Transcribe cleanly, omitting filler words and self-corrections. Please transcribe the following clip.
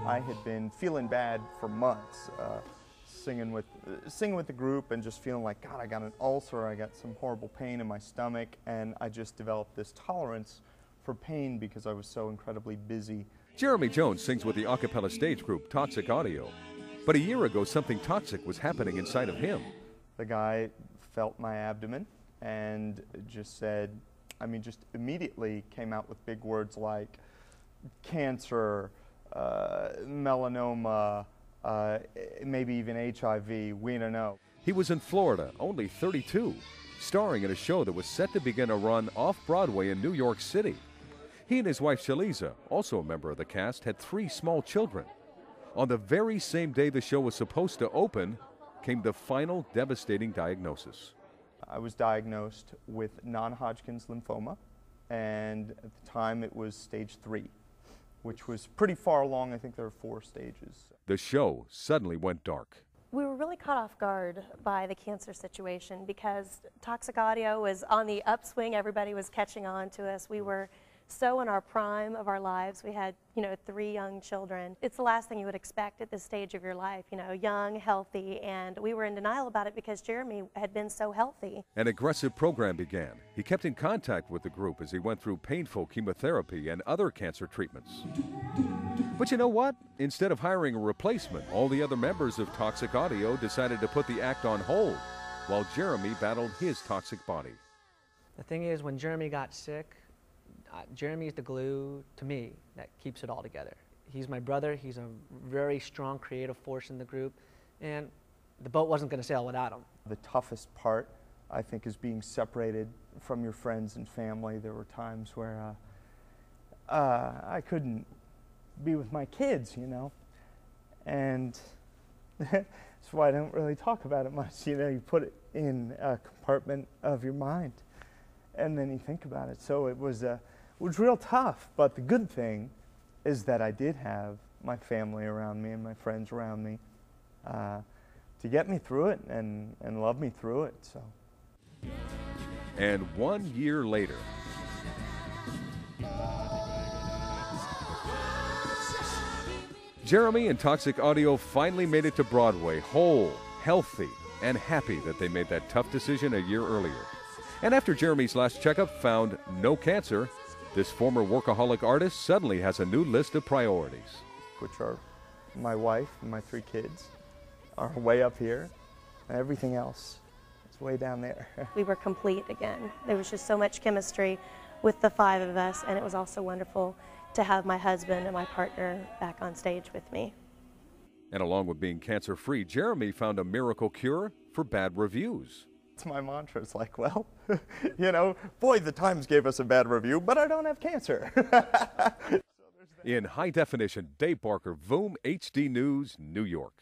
I had been feeling bad for months, singing with the group and just feeling like, God, I got an ulcer, I got some horrible pain in my stomach, and I just developed this tolerance for pain because I was so incredibly busy. Jeremy Jones sings with the a cappella stage group Toxic Audio. But a year ago, something toxic was happening inside of him. The guy felt my abdomen and just said, just immediately came out with big words like cancer, melanoma, maybe even HIV, we don't know. He was in Florida, only 32, starring in a show that was set to begin a run off Broadway in New York City. He and his wife Shaliza, also a member of the cast, had 3 small children. On the very same day the show was supposed to open, came the final devastating diagnosis. I was diagnosed with non-Hodgkin's lymphoma, and at the time it was stage 3, which was pretty far along. I think there are 4 stages. The show suddenly went dark. We were really caught off guard by the cancer situation because Toxic Audio was on the upswing. Everybody was catching on to us. We were so in our prime of our lives. We had, 3 young children. It's the last thing you would expect at this stage of your life, young, healthy, and we were in denial about it because Jeremy had been so healthy. An aggressive program began. He kept in contact with the group as he went through painful chemotherapy and other cancer treatments. But you know what? Instead of hiring a replacement, all the other members of Toxic Audio decided to put the act on hold while Jeremy battled his toxic body. The thing is, when Jeremy got sick, Jeremy is the glue to me that keeps it all together. He's my brother. He's a very strong creative force in the group, and the boat wasn't going to sail without him. The toughest part, I think, is being separated from your friends and family. There were times where I couldn't be with my kids, and that's why I don't really talk about it much. You put it in a compartment of your mind, and then you think about it. So it was real tough, but the good thing is that I did have my family around me and my friends around me to get me through it and love me through it. So. And 1 year later, Jeremy and Toxic Audio finally made it to Broadway, whole, healthy, and happy that they made that tough decision a year earlier. And after Jeremy's last checkup found no cancer, this former workaholic artist suddenly has a new list of priorities. Which are my wife and my 3 kids are way up here, and everything else is way down there. We were complete again. There was just so much chemistry with the 5 of us, and it was also wonderful to have my husband and my partner back on stage with me. And along with being cancer-free, Jeremy found a miracle cure for bad reviews. It's my mantra. It's like, well, boy, the Times gave us a bad review, but I don't have cancer. In high definition, Dave Barker, VOOM HD News, New York.